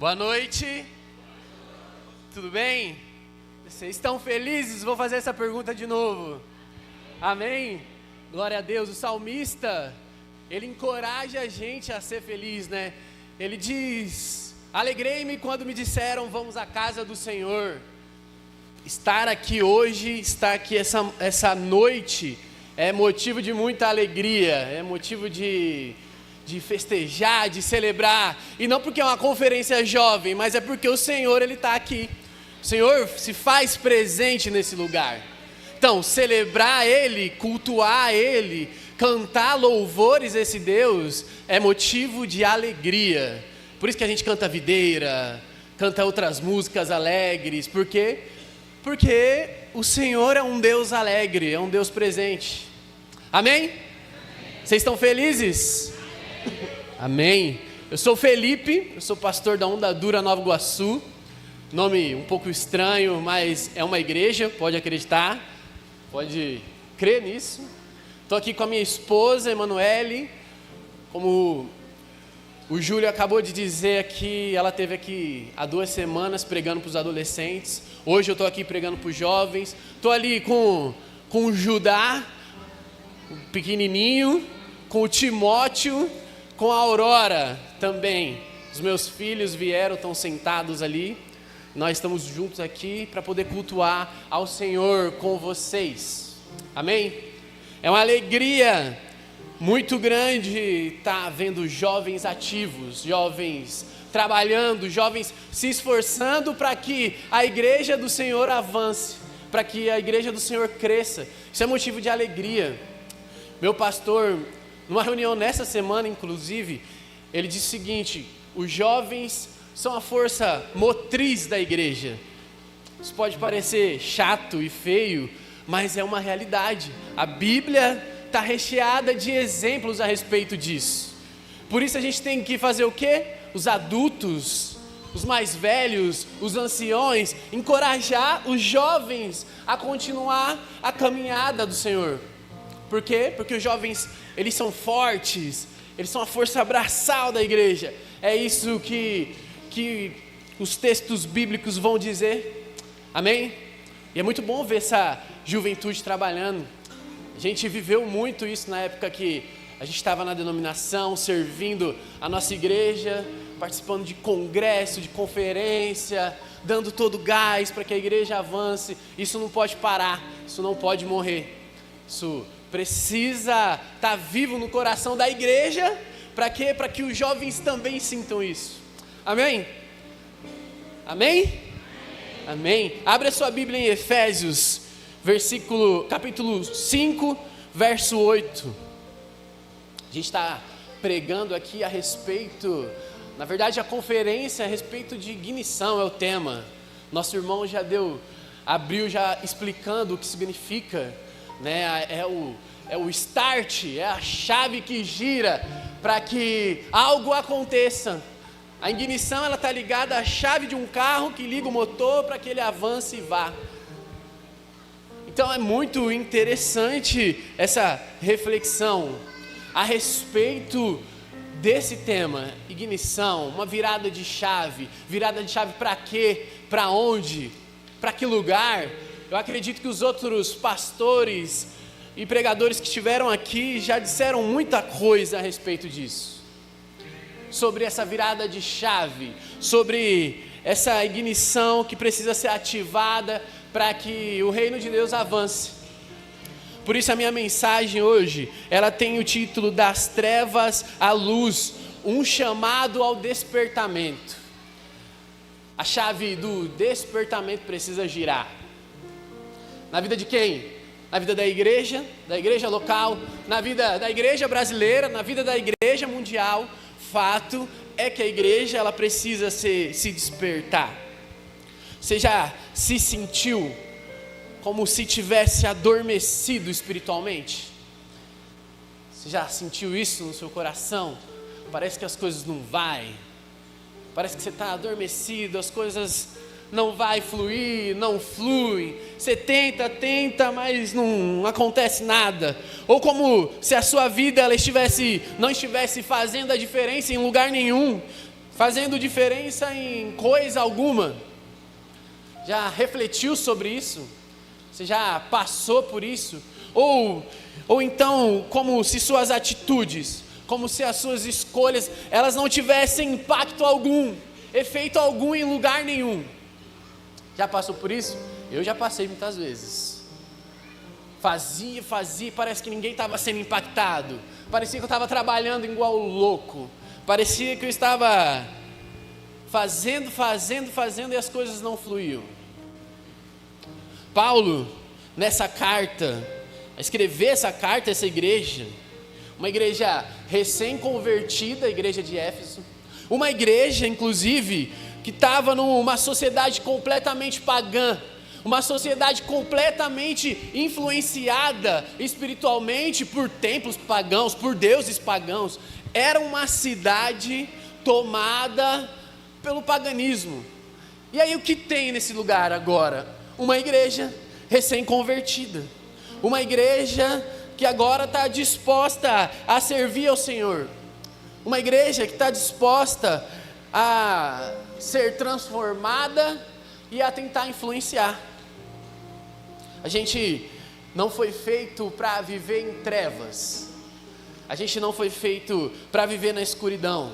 Boa noite. Tudo bem? Vocês estão felizes? Vou fazer essa pergunta de novo. Amém? Glória a Deus. O salmista, ele encoraja a gente a ser feliz, né? Ele diz: alegrei-me quando me disseram, vamos à casa do Senhor. Estar aqui hoje, estar aqui essa noite é motivo de muita alegria, é motivo de festejar, de celebrar, e não porque é uma conferência jovem, mas é porque o Senhor, Ele está aqui. O Senhor se faz presente nesse lugar. Então, celebrar Ele, cultuar Ele, cantar louvores a esse Deus, é motivo de alegria. Por isso que a gente canta videira, canta outras músicas alegres. Por quê? Porque o Senhor é um Deus alegre, é um Deus presente. Amém? Vocês estão felizes? Amém. Eu sou Felipe, eu sou pastor da Onda Dura Nova Iguaçu. Nome um pouco estranho, mas é uma igreja, pode acreditar, pode crer nisso. Estou aqui com a minha esposa, Emanuele. Como o Júlio acabou de dizer aqui, ela esteve aqui há 2 semanas pregando para os adolescentes. Hoje eu estou aqui pregando para os jovens. Estou ali com o Judá, o pequenininho, com o Timóteo, com a Aurora também. Os meus filhos vieram, estão sentados ali. Nós estamos juntos aqui para poder cultuar ao Senhor com vocês. Amém? É uma alegria muito grande estar vendo jovens ativos, jovens trabalhando, jovens se esforçando para que a igreja do Senhor avance, para que a igreja do Senhor cresça. Isso é motivo de alegria. Meu pastor, numa reunião nessa semana, inclusive, ele disse o seguinte: os jovens são a força motriz da igreja. Isso pode parecer chato e feio, mas é uma realidade. A Bíblia está recheada de exemplos a respeito disso. Por isso a gente tem que fazer o quê? Os adultos, os mais velhos, os anciões, encorajar os jovens a continuar a caminhada do Senhor. Por quê? Porque os jovens, eles são fortes, eles são a força abraçal da igreja. É isso que os textos bíblicos vão dizer. Amém? E é muito bom ver essa juventude trabalhando. A gente viveu muito isso na época que a gente estava na denominação, servindo a nossa igreja, participando de congresso, de conferência, dando todo o gás para que a igreja avance. Isso não pode parar, isso não pode morrer. Isso precisa estar vivo no coração da igreja. Para quê? Para que os jovens também sintam isso. Amém? Amém? Amém. Abre a sua Bíblia em Efésios, capítulo 5, verso 8. A gente está pregando aqui a respeito, na verdade a conferência a respeito de ignição é o tema. Nosso irmão abriu já explicando o que significa, né? É o start, é a chave que gira para que algo aconteça. A ignição, ela está ligada à chave de um carro que liga o motor para que ele avance e vá. Então é muito interessante essa reflexão a respeito desse tema, ignição, uma virada de chave. Virada de chave para quê? Para onde? Para que lugar? Eu acredito que os outros pastores e pregadores que estiveram aqui já disseram muita coisa a respeito disso. Sobre essa virada de chave, sobre essa ignição que precisa ser ativada para que o reino de Deus avance. Por isso a minha mensagem hoje, ela tem o título Das Trevas à Luz, um chamado ao despertamento. A chave do despertamento precisa girar. Na vida de quem? Na vida da igreja local, na vida da igreja brasileira, na vida da igreja mundial. Fato é que a igreja, ela precisa se despertar. Você já se sentiu como se tivesse adormecido espiritualmente? Você já sentiu isso no seu coração? Parece que as coisas não vai. Parece que você está adormecido, as coisas não vai fluir, não flui. Você tenta, mas não acontece nada. Ou como se a sua vida ela não estivesse fazendo a diferença em lugar nenhum. fazendo diferença em coisa alguma? Já refletiu sobre isso? Você já passou por isso? Ou então, como se suas atitudes, como se as suas escolhas, elas não tivessem impacto algum, efeito algum em lugar nenhum? Já passou por isso? Eu já passei muitas vezes. Fazia, parece que ninguém estava sendo impactado. Parecia que eu estava trabalhando igual louco. Parecia que eu estava fazendo e as coisas não fluíam. Paulo, nessa carta, a escrever essa carta a essa igreja, uma igreja recém-convertida, a igreja de Éfeso, uma igreja, inclusive, que estava numa sociedade completamente pagã, uma sociedade completamente influenciada espiritualmente por templos pagãos, por deuses pagãos. Era uma cidade tomada pelo paganismo. E aí o que tem nesse lugar agora? Uma igreja recém-convertida, uma igreja que agora está disposta a servir ao Senhor, uma igreja que está disposta a ser transformada e a tentar influenciar. A gente não foi feito para viver em trevas, a gente não foi feito para viver na escuridão,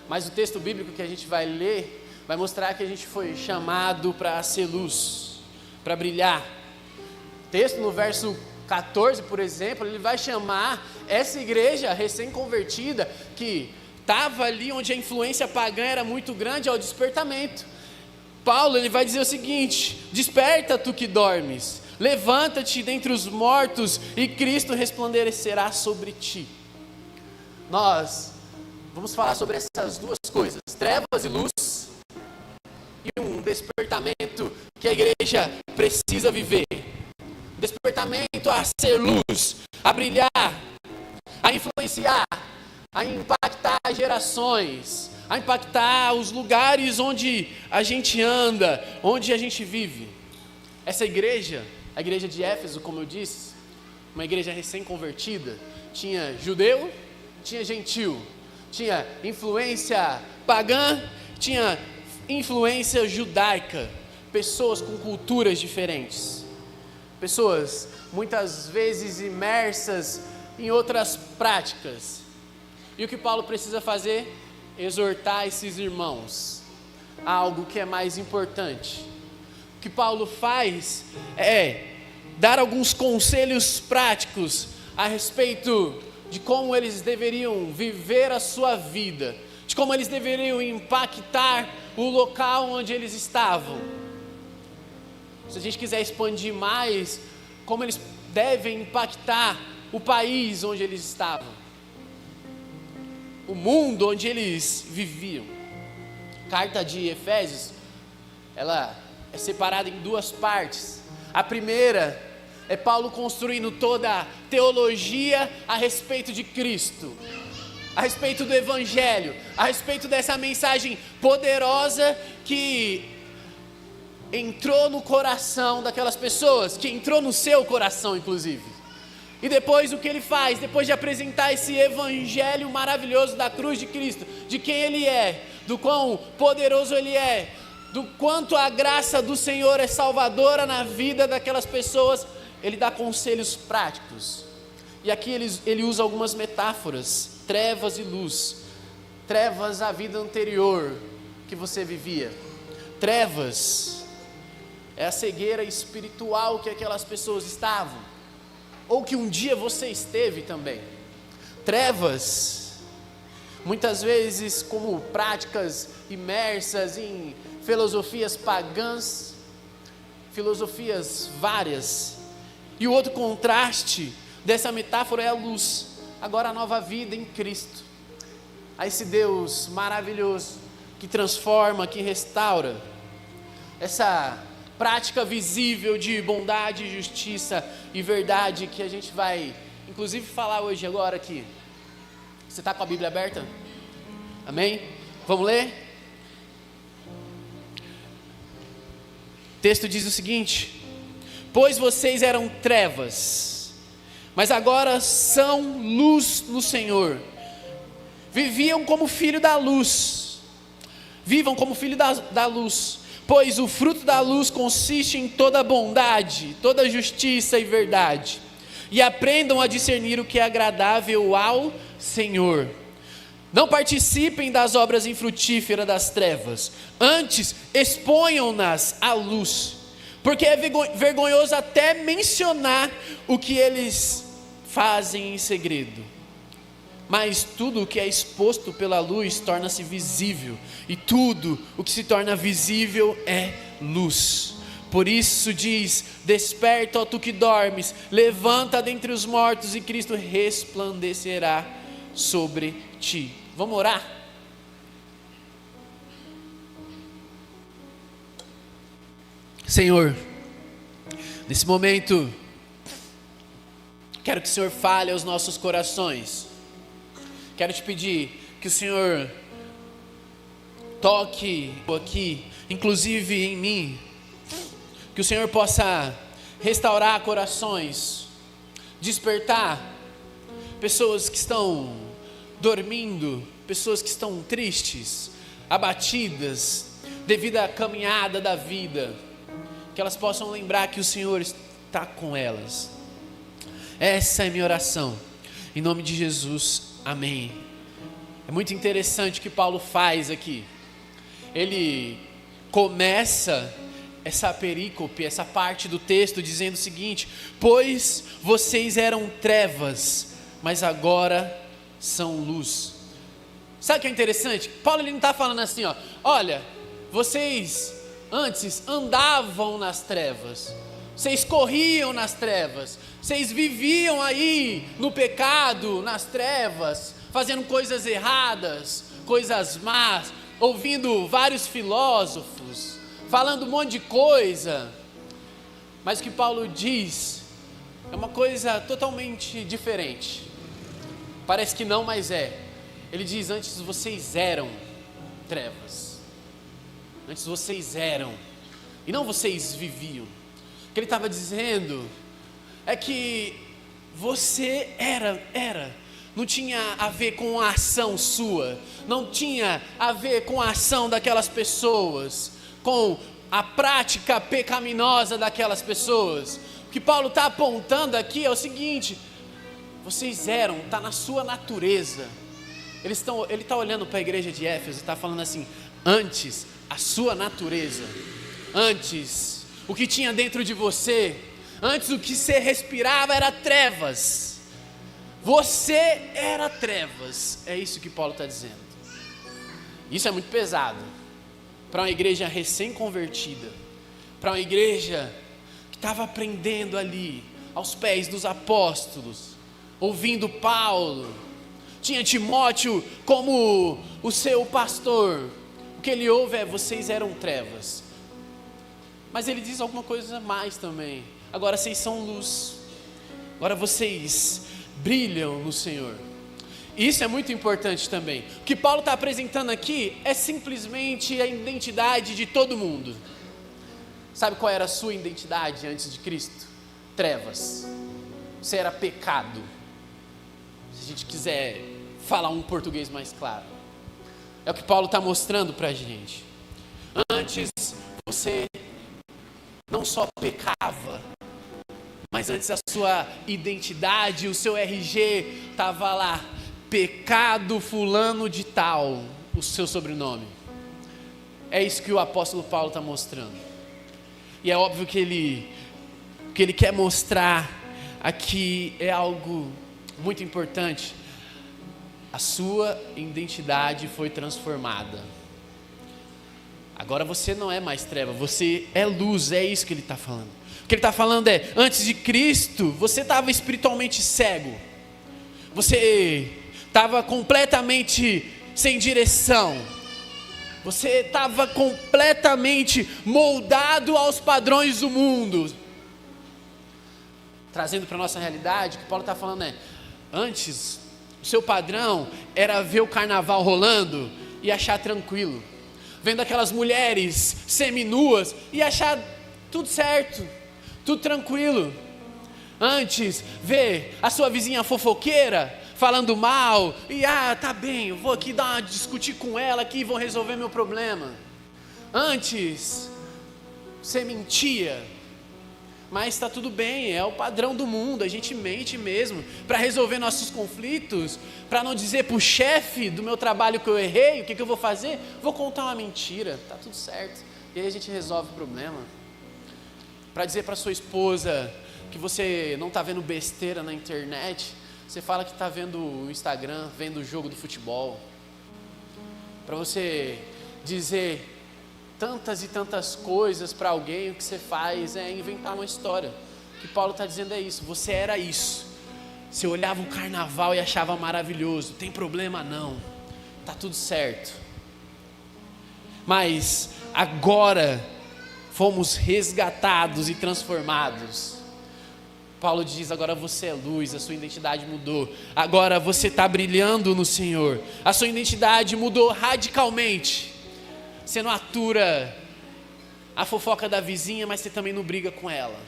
mas o texto bíblico que a gente vai ler vai mostrar que a gente foi chamado para ser luz, para brilhar. O texto no verso 14, por exemplo, ele vai chamar essa igreja recém-convertida, que estava ali onde a influência pagã era muito grande, ao despertamento. Paulo, ele vai dizer o seguinte: desperta tu que dormes, levanta-te dentre os mortos e Cristo resplandecerá sobre ti. Nós vamos falar sobre essas duas coisas, trevas e luz, e um despertamento que a igreja precisa viver. Despertamento a ser luz, a brilhar, a influenciar, a impactar gerações, a impactar os lugares onde a gente anda, onde a gente vive. Essa igreja, a igreja de Éfeso, como eu disse, uma igreja recém-convertida, tinha judeu, tinha gentil, tinha influência pagã, tinha influência judaica, pessoas com culturas diferentes, pessoas muitas vezes imersas em outras práticas. E o que Paulo precisa fazer? Exortar esses irmãos a algo que é mais importante. O que Paulo faz é dar alguns conselhos práticos a respeito de como eles deveriam viver a sua vida, de como eles deveriam impactar o local onde eles estavam. Se a gente quiser expandir mais, como eles devem impactar o país onde eles estavam, o mundo onde eles viviam. A carta de Efésios, ela é separada em duas partes. A primeira é Paulo construindo toda a teologia a respeito de Cristo, a respeito do Evangelho, a respeito dessa mensagem poderosa que entrou no coração daquelas pessoas, que entrou no seu coração inclusive. E depois o que ele faz? Depois de apresentar esse evangelho maravilhoso da cruz de Cristo, de quem ele é, do quão poderoso ele é, do quanto a graça do Senhor é salvadora na vida daquelas pessoas, ele dá conselhos práticos. E aqui ele usa algumas metáforas, trevas e luz. Trevas, a vida anterior que você vivia. Trevas é a cegueira espiritual que aquelas pessoas estavam, ou que um dia você esteve também. Trevas, muitas vezes como práticas imersas em filosofias pagãs, filosofias várias. E o outro contraste dessa metáfora é a luz, agora a nova vida em Cristo, a esse Deus maravilhoso que transforma, que restaura, essa prática visível de bondade, justiça e verdade que a gente vai inclusive falar hoje agora aqui. Você está com a Bíblia aberta? Amém? Vamos ler? O texto diz o seguinte: pois vocês eram trevas, mas agora são luz no Senhor. Viviam como filho da luz, Vivam como filhos da luz, pois o fruto da luz consiste em toda bondade, toda justiça e verdade. E aprendam a discernir o que é agradável ao Senhor. Não participem das obras infrutíferas das trevas, antes exponham-nas à luz, porque é vergonhoso até mencionar o que eles fazem em segredo. Mas tudo o que é exposto pela luz torna-se visível, e tudo o que se torna visível é luz. Por isso diz: desperta, ó tu que dormes, levanta dentre os mortos, e Cristo resplandecerá sobre ti. Vamos orar? Senhor, nesse momento, quero que o Senhor fale aos nossos corações. Quero te pedir que o Senhor toque aqui, inclusive em mim, que o Senhor possa restaurar corações, despertar pessoas que estão dormindo, pessoas que estão tristes, abatidas, devido à caminhada da vida, que elas possam lembrar que o Senhor está com elas. Essa é minha oração, em nome de Jesus. Amém. É muito interessante o que Paulo faz aqui. Ele começa essa perícope, essa parte do texto dizendo o seguinte: pois vocês eram trevas, mas agora são luz. Sabe o que é interessante? Paulo ele não está falando assim, olha, vocês antes andavam nas trevas, vocês corriam nas trevas, vocês viviam aí no pecado, nas trevas, fazendo coisas erradas, coisas más, ouvindo vários filósofos, falando um monte de coisa. Mas o que Paulo diz é uma coisa totalmente diferente. Parece que não, mas é. Ele diz: antes vocês eram trevas, antes vocês eram, e não vocês viviam. O que ele estava dizendo é que você era, não tinha a ver com a ação sua, não tinha a ver com a ação daquelas pessoas, com a prática pecaminosa daquelas pessoas. O que Paulo está apontando aqui é o seguinte: vocês eram, está na sua natureza. Ele está olhando para a igreja de Éfeso e está falando assim: antes, a sua natureza, antes, o que tinha dentro de você, antes o que você respirava era trevas. Você era trevas. É isso que Paulo está dizendo. Isso é muito pesado para uma igreja recém-convertida, para uma igreja que estava aprendendo ali aos pés dos apóstolos, ouvindo Paulo. Tinha Timóteo como o seu pastor. O que ele ouve é: vocês eram trevas. Mas ele diz alguma coisa mais também: agora vocês são luz, agora vocês brilham no Senhor. Isso é muito importante também. O que Paulo está apresentando aqui é simplesmente a identidade de todo mundo. Sabe qual era a sua identidade antes de Cristo? Trevas. Você era pecado. Se a gente quiser falar um português mais claro, é o que Paulo está mostrando para a gente. Antes você não só pecava, mas antes a sua identidade, o seu RG estava lá: pecado fulano de tal, o seu sobrenome. É isso que o apóstolo Paulo está mostrando. E é óbvio que ele quer mostrar aqui é algo muito importante. A sua identidade foi transformada. Agora você não é mais treva, você é luz. É isso que ele está falando. O que ele está falando é: antes de Cristo você estava espiritualmente cego, você estava completamente sem direção, você estava completamente moldado aos padrões do mundo. Trazendo para a nossa realidade, o que Paulo está falando é: antes o seu padrão era ver o carnaval rolando e achar tranquilo, vendo aquelas mulheres seminuas e achar tudo certo, tudo tranquilo. Antes, ver a sua vizinha fofoqueira falando mal, e tá bem, eu vou aqui discutir com ela aqui e vou resolver meu problema. Antes, você mentia, mas está tudo bem, é o padrão do mundo, a gente mente mesmo, para resolver nossos conflitos, para não dizer para o chefe do meu trabalho que eu errei, o que eu vou fazer? Vou contar uma mentira, tá tudo certo, e aí a gente resolve o problema. Para dizer para sua esposa que você não está vendo besteira na internet, você fala que está vendo o Instagram, vendo o jogo do futebol. Para você dizer tantas e tantas coisas para alguém, o que você faz é inventar uma história. O que Paulo está dizendo é isso, você era isso. Você olhava o carnaval e achava maravilhoso, tem problema não, está tudo certo. Mas agora fomos resgatados e transformados. Paulo diz, agora você é luz, a sua identidade mudou. Agora você está brilhando no Senhor. A sua identidade mudou radicalmente. Você não atura a fofoca da vizinha, mas você também não briga com ela.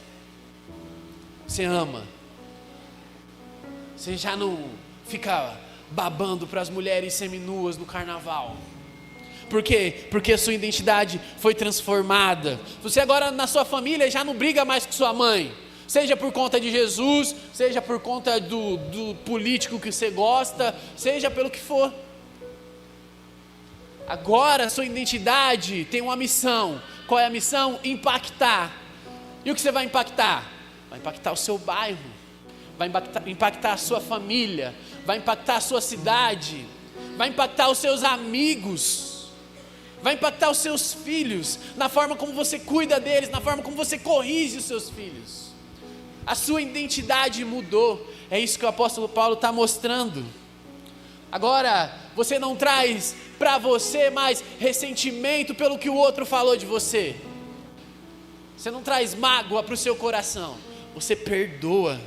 Você ama. Você já não fica babando para as mulheres seminuas no carnaval. Por quê? Porque a sua identidade foi transformada. Você agora na sua família já não briga mais com sua mãe. Seja por conta de Jesus, seja por conta do político que você gosta, seja pelo que for. Agora a sua identidade tem uma missão. Qual é a missão? Impactar. E o que você vai impactar? Vai impactar o seu bairro, vai impactar a sua família, vai impactar a sua cidade, vai impactar os seus amigos, vai impactar os seus filhos, na forma como você cuida deles, na forma como você corrige os seus filhos. A sua identidade mudou. É isso que o apóstolo Paulo está mostrando. Agora, você não traz para você mais ressentimento pelo que o outro falou de você. Você não traz mágoa para o seu coração. Você perdoa.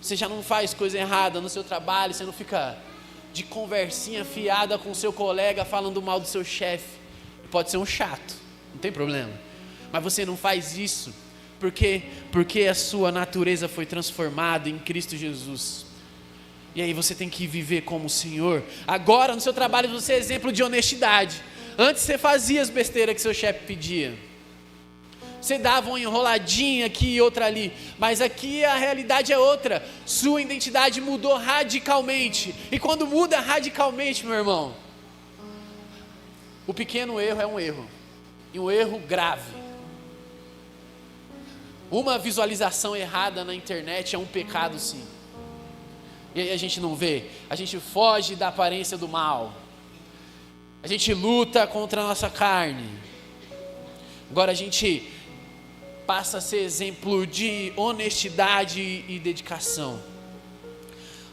Você já não faz coisa errada no seu trabalho. Você não fica de conversinha fiada com o seu colega falando mal do seu chefe. Pode ser um chato, não tem problema. Mas você não faz isso. Por quê? Porque a sua natureza foi transformada em Cristo Jesus. E aí você tem que viver como o Senhor. Agora no seu trabalho você é exemplo de honestidade. Antes você fazia as besteiras que seu chefe pedia. Você dava uma enroladinha aqui e outra ali. Mas aqui a realidade é outra. Sua identidade mudou radicalmente. E quando muda radicalmente, meu irmão, o pequeno erro é um erro. E um erro grave. Uma visualização errada na internet é um pecado, sim. E aí a gente não vê, a gente foge da aparência do mal, a gente luta contra a nossa carne. Agora a gente passa a ser exemplo de honestidade e dedicação.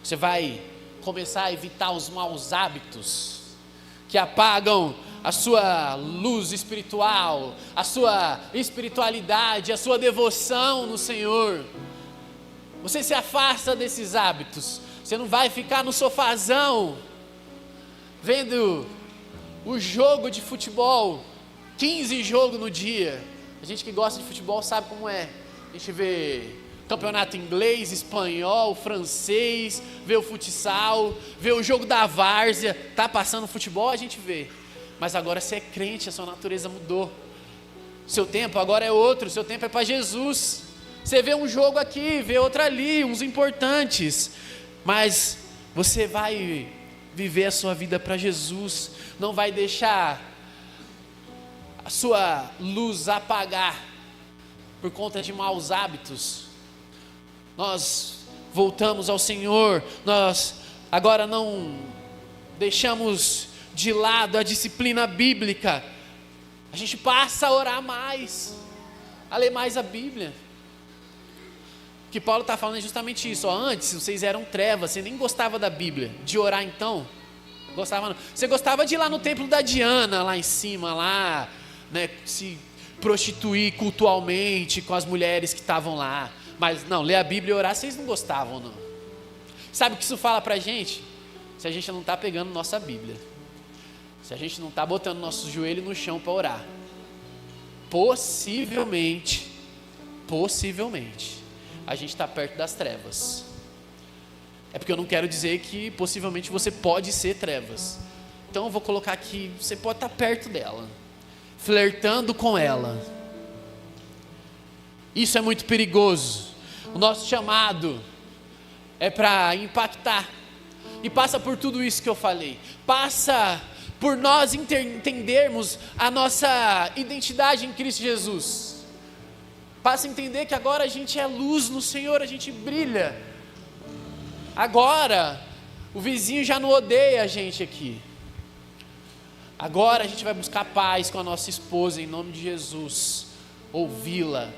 Você vai começar a evitar os maus hábitos que apagam a sua luz espiritual, a sua espiritualidade, a sua devoção no Senhor. Você se afasta desses hábitos. Você não vai ficar no sofazão vendo o jogo de futebol, 15 jogos no dia. A gente que gosta de futebol sabe como é. A gente vê campeonato inglês, espanhol, francês, vê o futsal, vê o jogo da várzea. Tá passando futebol, a gente vê. Mas agora você é crente, a sua natureza mudou. Seu tempo agora é outro, seu tempo é para Jesus. Você vê um jogo aqui, vê outro ali, uns importantes. Mas você vai viver a sua vida para Jesus. Não vai deixar a sua luz apagar por conta de maus hábitos. Nós voltamos ao Senhor. Nós agora não deixamos de lado a disciplina bíblica. A gente passa a orar mais, a ler mais a Bíblia. O que Paulo está falando é justamente isso. Antes vocês eram trevas, você nem gostava da Bíblia. De orar então? Gostava não. Você gostava de ir lá no templo da Diana, lá em cima, lá, né, se prostituir cultualmente com as mulheres que estavam lá. Mas não, ler a Bíblia e orar vocês não gostavam não. Sabe o que isso fala pra gente? Se a gente não está pegando nossa Bíblia, se a gente não está botando nosso joelho no chão para orar, possivelmente, a gente está perto das trevas. É porque eu não quero dizer que possivelmente você pode ser trevas. Então eu vou colocar aqui, você pode estar perto dela, flertando com ela. Isso é muito perigoso. O nosso chamado é para impactar. E passa por tudo isso que eu falei. Passa por nós entendermos a nossa identidade em Cristo Jesus. Passa a entender que agora a gente é luz no Senhor, a gente brilha. Agora, o vizinho já não odeia a gente aqui. Agora a gente vai buscar paz com a nossa esposa em nome de Jesus. Ouvi-la,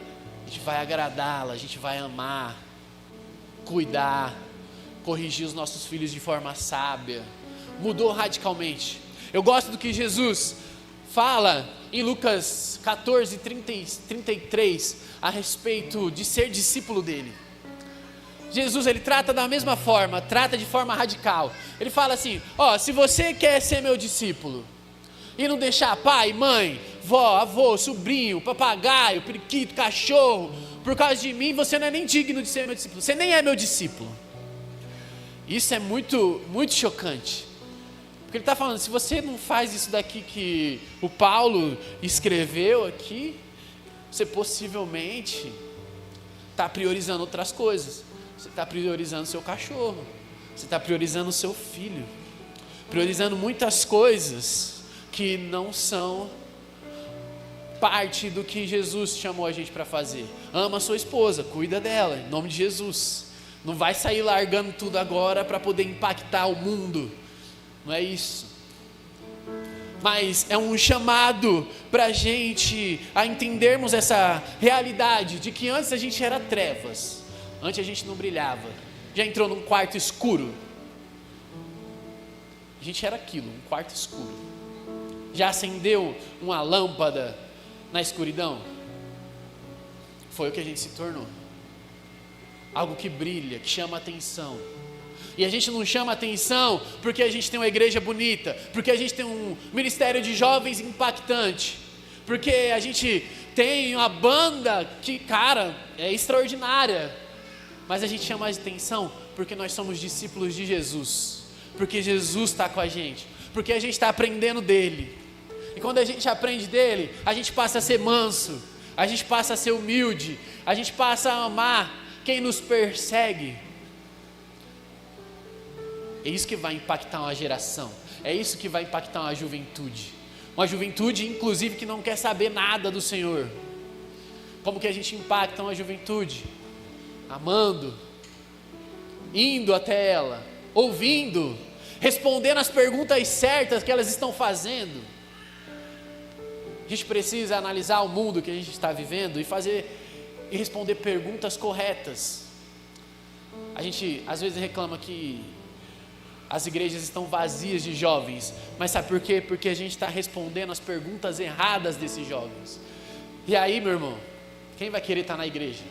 a gente vai agradá-la, a gente vai amar, cuidar, corrigir os nossos filhos de forma sábia. Mudou radicalmente. Eu gosto do que Jesus fala em Lucas 14, 33, a respeito de ser discípulo dele. Jesus, ele trata da mesma forma, trata de forma radical. Ele fala assim, se você quer ser meu discípulo, e não deixar pai, mãe, vó, avô, sobrinho, papagaio, periquito, cachorro, por causa de mim, você não é nem digno de ser meu discípulo, você nem é meu discípulo. Isso é muito, muito chocante. Porque ele está falando, se você não faz isso daqui que o Paulo escreveu aqui, você possivelmente está priorizando outras coisas. Você está priorizando seu cachorro, você está priorizando seu filho, priorizando muitas coisas que não são parte do que Jesus chamou a gente para fazer. Ama a sua esposa, cuida dela, em nome de Jesus. Não vai sair largando tudo agora para poder impactar o mundo, não é isso. Mas é um chamado para a gente a entendermos essa realidade de que antes a gente era trevas, antes a gente não brilhava, já entrou num quarto escuro, a gente era aquilo, um quarto escuro, já acendeu uma lâmpada na escuridão, foi o que a gente se tornou, algo que brilha, que chama atenção. E a gente não chama atenção porque a gente tem uma igreja bonita, porque a gente tem um ministério de jovens impactante, porque a gente tem uma banda que, cara, é extraordinária. Mas a gente chama atenção porque nós somos discípulos de Jesus, porque Jesus está com a gente, porque a gente está aprendendo dele. E quando a gente aprende dele, a gente passa a ser manso, a gente passa a ser humilde, a gente passa a amar quem nos persegue. É isso que vai impactar uma geração, é isso que vai impactar uma juventude, inclusive que não quer saber nada do Senhor. Como que a gente impacta uma juventude? Amando, indo até ela, ouvindo, respondendo as perguntas certas que elas estão fazendo. A gente precisa analisar o mundo que a gente está vivendo e responder perguntas corretas. A gente às vezes reclama que as igrejas estão vazias de jovens, mas sabe por quê? Porque a gente está respondendo as perguntas erradas desses jovens. E aí, meu irmão, quem vai querer estar na igreja?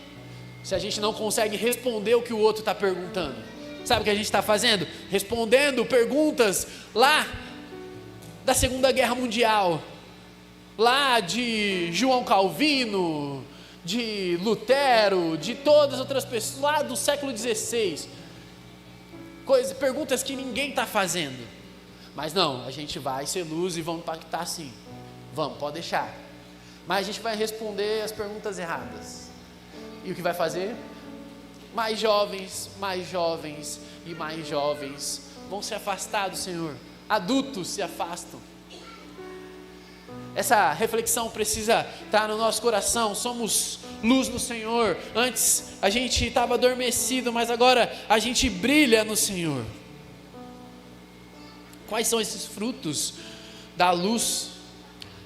Se a gente não consegue responder o que o outro está perguntando. Sabe o que a gente está fazendo? Respondendo perguntas lá da Segunda Guerra Mundial, lá de João Calvino, de Lutero, de todas as outras pessoas, lá do século XVI. Perguntas que ninguém está fazendo. Mas não, a gente vai ser luz e vamos impactar sim. Vamos, pode deixar. Mas a gente vai responder as perguntas erradas. E o que vai fazer? Mais jovens e mais jovens vão se afastar do Senhor. Adultos se afastam. Essa reflexão precisa estar no nosso coração. Somos luz no Senhor. Antes a gente estava adormecido, mas agora a gente brilha no Senhor. Quais são esses frutos da luz?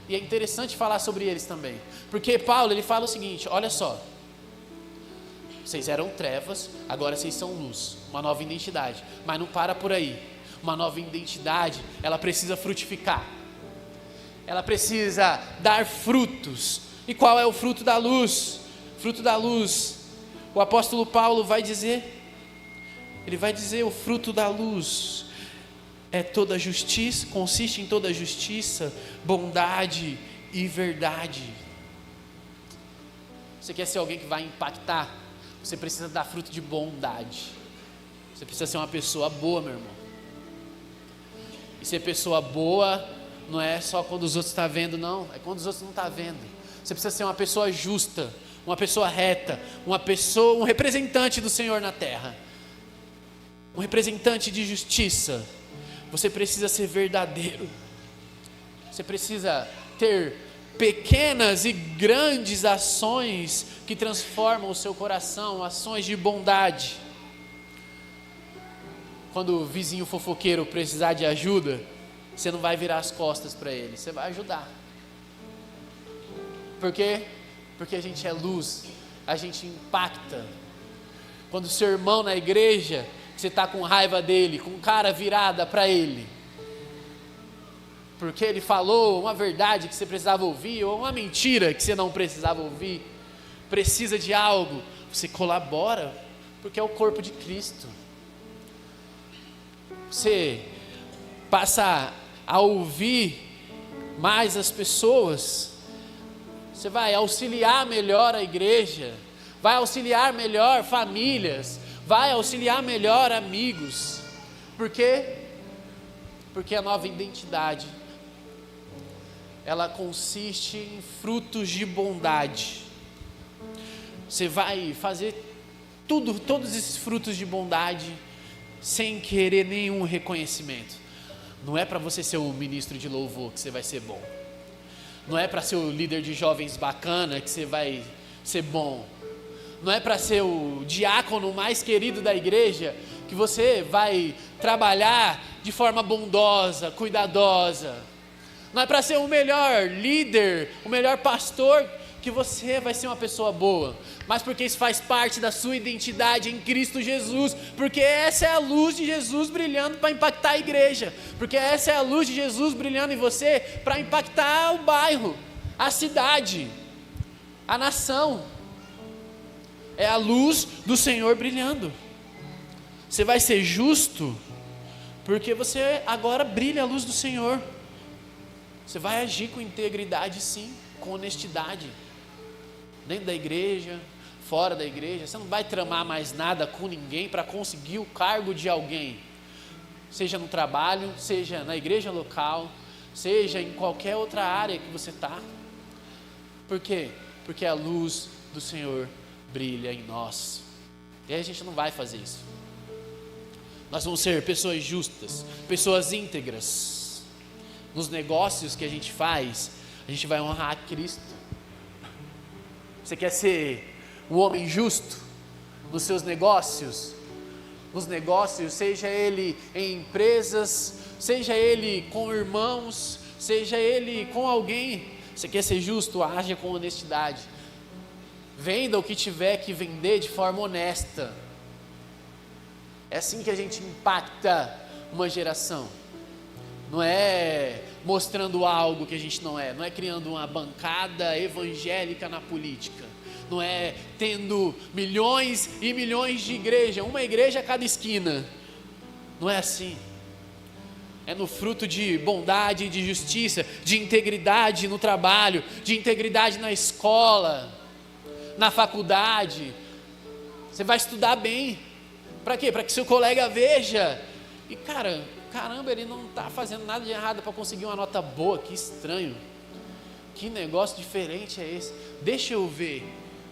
E é interessante falar sobre eles também, porque Paulo ele fala o seguinte: olha só, vocês eram trevas, agora vocês são luz, uma nova identidade. Mas não para por aí. Uma nova identidade, ela precisa frutificar, ela precisa dar frutos. E qual é o fruto da luz? Fruto da luz, o apóstolo Paulo vai dizer, ele vai dizer: o fruto da luz é toda justiça, consiste em toda justiça, bondade e verdade. Você quer ser alguém que vai impactar? Você precisa dar fruto de bondade. Você precisa ser uma pessoa boa, meu irmão. E ser pessoa boa não é só quando os outros estão vendo, não. É quando os outros não estão vendo. Você precisa ser uma pessoa justa, uma pessoa reta, um representante do Senhor na terra. Um representante de justiça. Você precisa ser verdadeiro. Você precisa ter pequenas e grandes ações que transformam o seu coração, ações de bondade. Quando o vizinho fofoqueiro precisar de ajuda, você não vai virar as costas para ele, você vai ajudar. Por quê? Porque a gente é luz, a gente impacta. Quando o seu irmão na igreja, você está com raiva dele, com cara virada para ele, porque ele falou uma verdade que você precisava ouvir, ou uma mentira que você não precisava ouvir, precisa de algo, você colabora, porque é o corpo de Cristo. Você passa a ouvir mais as pessoas, você vai auxiliar melhor a igreja, vai auxiliar melhor famílias, vai auxiliar melhor amigos. Por quê? Porque a nova identidade, ela consiste em frutos de bondade. Você vai fazer todos esses frutos de bondade sem querer nenhum reconhecimento. Não é para você ser o ministro de louvor que você vai ser bom. Não é para ser o líder de jovens bacana que você vai ser bom. Não é para ser o diácono mais querido da igreja que você vai trabalhar de forma bondosa, cuidadosa. Não é para ser o melhor líder, o melhor pastor que você vai ser uma pessoa boa, mas porque isso faz parte da sua identidade em Cristo Jesus, porque essa é a luz de Jesus brilhando para impactar a igreja, porque essa é a luz de Jesus brilhando em você para impactar o bairro, a cidade, a nação. É a luz do Senhor brilhando. Você vai ser justo porque você agora brilha a luz do Senhor. Você vai agir com integridade, sim, com honestidade, dentro da igreja, fora da igreja. Você não vai tramar mais nada com ninguém para conseguir o cargo de alguém, seja no trabalho, seja na igreja local, seja em qualquer outra área que você está. Por quê? Porque a luz do Senhor brilha em nós, e aí a gente não vai fazer isso. Nós vamos ser pessoas justas, pessoas íntegras. Nos negócios que a gente faz, a gente vai honrar a Cristo. Você quer ser um homem justo nos seus negócios? Nos negócios, seja ele em empresas, seja ele com irmãos, seja ele com alguém. Você quer ser justo? Haja com honestidade. Venda o que tiver que vender de forma honesta. É assim que a gente impacta uma geração. Não é mostrando algo que a gente não é. Não é criando uma bancada evangélica na política. Não é tendo milhões e milhões de igrejas, uma igreja a cada esquina. Não é assim. É no fruto de bondade, de justiça, de integridade no trabalho, de integridade na escola, na faculdade. Você vai estudar bem. Para quê? Para que seu colega veja. E caramba, ele não está fazendo nada de errado para conseguir uma nota boa. Que estranho. Que negócio diferente é esse? Deixa eu ver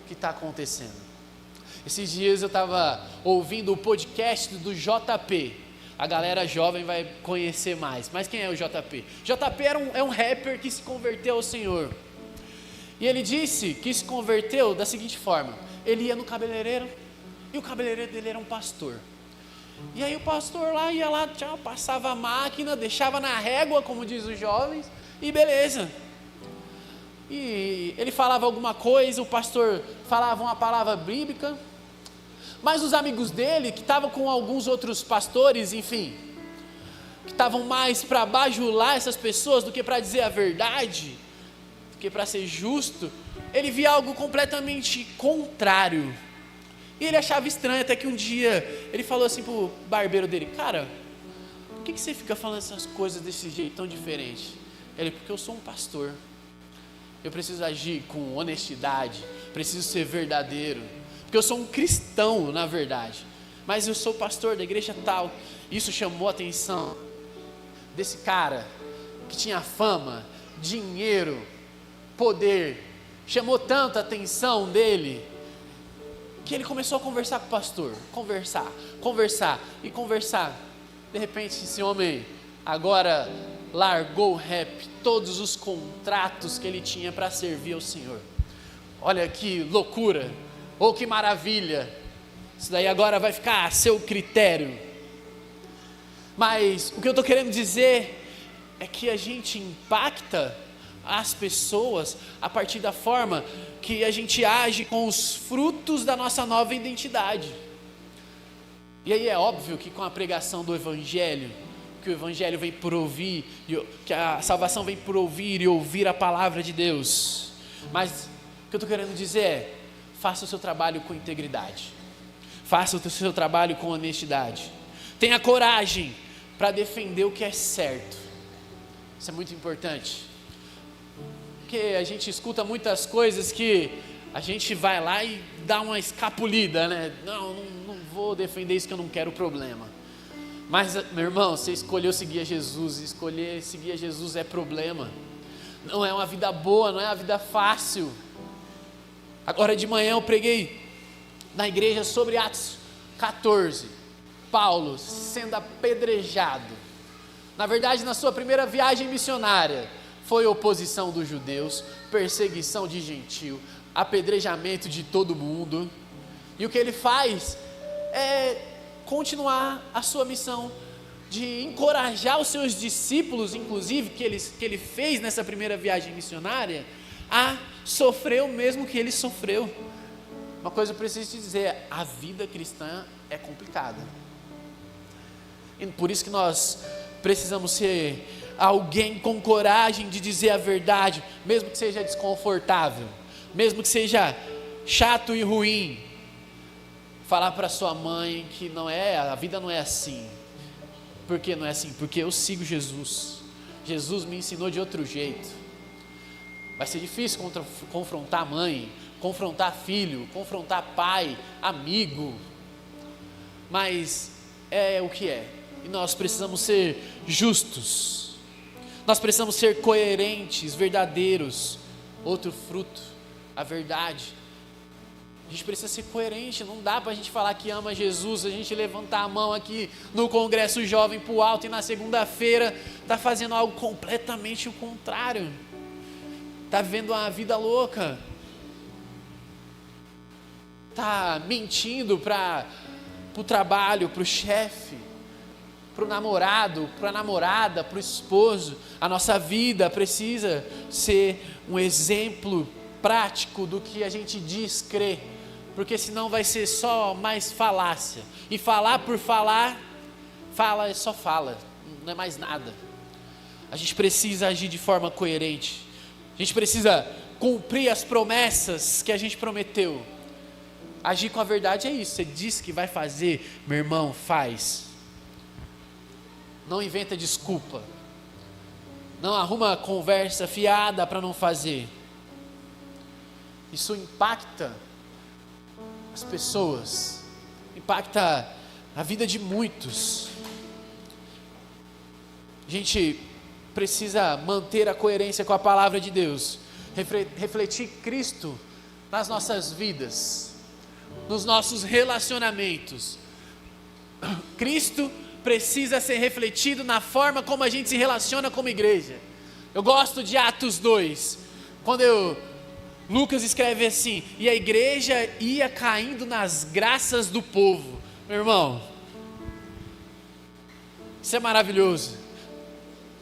o que está acontecendo. Esses dias eu estava ouvindo o podcast do JP. A galera jovem vai conhecer mais. Mas quem é o JP? JP é um rapper que se converteu ao Senhor. E ele disse que se converteu da seguinte forma: ele ia no cabeleireiro e o cabeleireiro dele era um pastor. E aí o pastor ia lá, passava a máquina, deixava na régua, como diz os jovens, e beleza. E ele falava alguma coisa, o pastor falava uma palavra bíblica, mas os amigos dele, que estavam com alguns outros pastores, enfim, que estavam mais para bajular essas pessoas do que para dizer a verdade, do que para ser justo, ele via algo completamente contrário. E ele achava estranho, até que um dia ele falou assim pro barbeiro dele: cara, por que você fica falando essas coisas desse jeito tão diferente? Ele: porque eu sou um pastor, eu preciso agir com honestidade, preciso ser verdadeiro, porque eu sou um cristão na verdade, mas eu sou pastor da igreja tal. Isso chamou a atenção desse cara que tinha fama, dinheiro, poder, chamou tanta atenção dele, que ele começou a conversar com o pastor, conversar. De repente esse homem agora largou o rap, todos os contratos que ele tinha para servir ao Senhor. Olha que loucura, ou que maravilha, isso daí agora vai ficar a seu critério. Mas o que eu estou querendo dizer é que a gente impacta as pessoas a partir da forma que a gente age com os frutos da nossa nova identidade. E aí é óbvio que com a pregação do Evangelho, que o Evangelho vem por ouvir, que a salvação vem por ouvir e ouvir a palavra de Deus. Mas o que eu estou querendo dizer é, faça o seu trabalho com integridade, faça o seu trabalho com honestidade, tenha coragem para defender o que é certo. Isso é muito importante, porque a gente escuta muitas coisas que a gente vai lá e dá uma escapulida, né? Não vou defender isso que eu não quero problema. Mas, meu irmão, você escolheu seguir a Jesus, e escolher seguir a Jesus é problema. Não é uma vida boa, não é uma vida fácil. Agora de manhã eu preguei na igreja sobre Atos 14, Paulo sendo apedrejado. Na verdade, na sua primeira viagem missionária, foi oposição dos judeus, perseguição de gentio, apedrejamento de todo mundo. E o que ele faz é continuar a sua missão de encorajar os seus discípulos, inclusive, que ele fez nessa primeira viagem missionária, a sofrer o mesmo que ele sofreu. Uma coisa eu preciso te dizer, a vida cristã é complicada. E por isso que nós precisamos ser alguém com coragem de dizer a verdade, mesmo que seja desconfortável, mesmo que seja chato e ruim. Falar para sua mãe que a vida não é assim. Por que não é assim? Porque eu sigo Jesus. Jesus me ensinou de outro jeito. Vai ser difícil confrontar mãe, confrontar filho, confrontar pai, amigo, mas é o que é. E nós precisamos ser justos, nós precisamos ser coerentes, verdadeiros. Outro fruto, a verdade. A gente precisa ser coerente, não dá para a gente falar que ama Jesus, a gente levantar a mão aqui no congresso jovem para o alto e na segunda-feira está fazendo algo completamente o contrário, está vivendo uma vida louca, está mentindo para o trabalho, para o chefe, para o namorado, para a namorada, para o esposo. A nossa vida precisa ser um exemplo prático do que a gente diz crer, porque senão vai ser só mais falácia, e falar por falar, fala é só fala, não é mais nada. A gente precisa agir de forma coerente, a gente precisa cumprir as promessas que a gente prometeu. Agir com a verdade é isso, você disse que vai fazer, meu irmão, faz. Não inventa desculpa, não arruma conversa fiada para não fazer. Isso impacta as pessoas, impacta a vida de muitos. A gente precisa manter a coerência com a palavra de Deus, refletir Cristo nas nossas vidas, nos nossos relacionamentos. Cristo precisa ser refletido na forma como a gente se relaciona como igreja. Eu gosto de Atos 2, quando Lucas escreve assim: e a igreja ia caindo nas graças do povo. Meu irmão, isso é maravilhoso.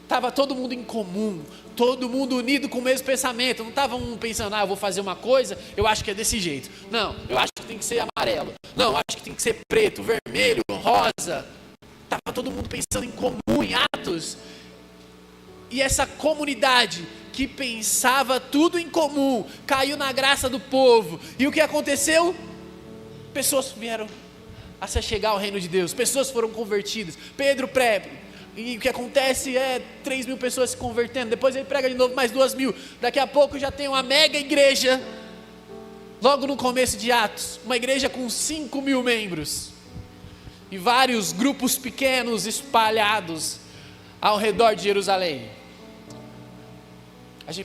Estava todo mundo em comum, todo mundo unido com o mesmo pensamento. Não estava um pensando, eu vou fazer uma coisa, eu acho que é desse jeito. Não, eu acho que tem que ser amarelo. Não, eu acho que tem que ser preto, vermelho, rosa. Estava todo mundo pensando em comum, em Atos. E essa comunidade que pensava tudo em comum, caiu na graça do povo. E o que aconteceu? Pessoas vieram a se chegar ao reino de Deus, pessoas foram convertidas. Pedro prega, e o que acontece é 3.000 pessoas se convertendo. Depois ele prega de novo mais 2.000. Daqui a pouco já tem uma mega igreja, logo no começo de Atos, uma igreja com 5.000 membros. e vários grupos pequenos espalhados ao redor de Jerusalém.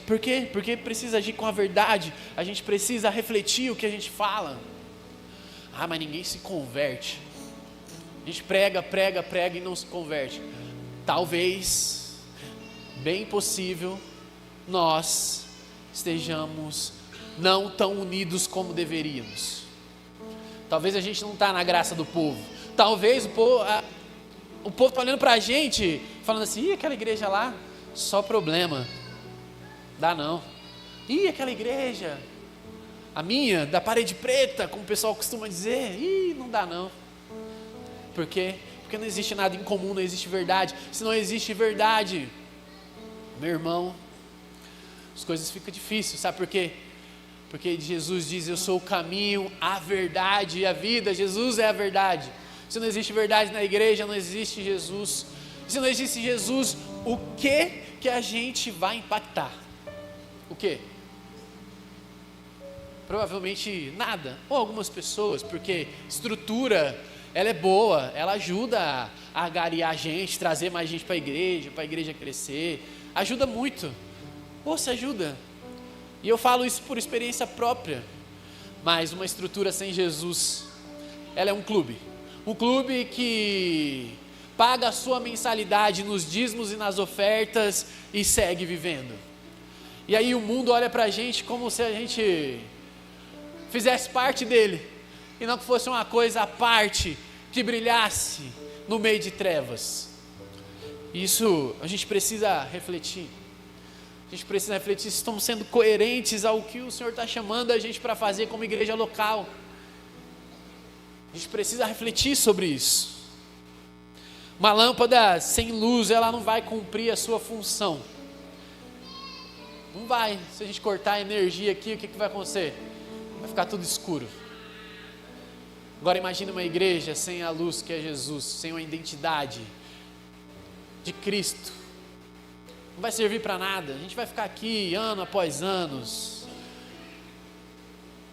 Por quê? Porque precisa agir com a verdade, a gente precisa refletir o que a gente fala. Mas ninguém se converte. A gente prega e não se converte. Talvez, bem possível, nós estejamos não tão unidos como deveríamos. Talvez a gente não está na graça do povo. Talvez o povo está olhando para a gente, falando assim: aquela igreja lá, só problema. Dá não. Aquela igreja, a minha, da parede preta, como o pessoal costuma dizer, não dá não. Por quê? Porque não existe nada em comum, não existe verdade. Se não existe verdade, meu irmão, as coisas ficam difíceis, sabe por quê? Porque Jesus diz: eu sou o caminho, a verdade e a vida. Jesus é a verdade. Se não existe verdade na igreja, não existe Jesus. Se não existe Jesus, o que a gente vai impactar? O quê? Provavelmente nada, ou algumas pessoas, porque estrutura, ela é boa, ela ajuda a agariar gente, trazer mais gente para a igreja crescer, ajuda muito, se ajuda, e eu falo isso por experiência própria, mas uma estrutura sem Jesus, ela é um clube que paga a sua mensalidade nos dízimos e nas ofertas e segue vivendo, e aí o mundo olha para a gente como se a gente fizesse parte dele, e não que fosse uma coisa à parte, que brilhasse no meio de trevas. Isso a gente precisa refletir. A gente precisa refletir se estamos sendo coerentes ao que o Senhor está chamando a gente para fazer como igreja local. A gente precisa refletir sobre isso. Uma lâmpada sem luz, ela não vai cumprir a sua função. Não vai. Se a gente cortar a energia aqui, o que vai acontecer? Vai ficar tudo escuro. Agora imagine uma igreja sem a luz que é Jesus, sem uma identidade de Cristo. Não vai servir para nada. A gente vai ficar aqui ano após anos.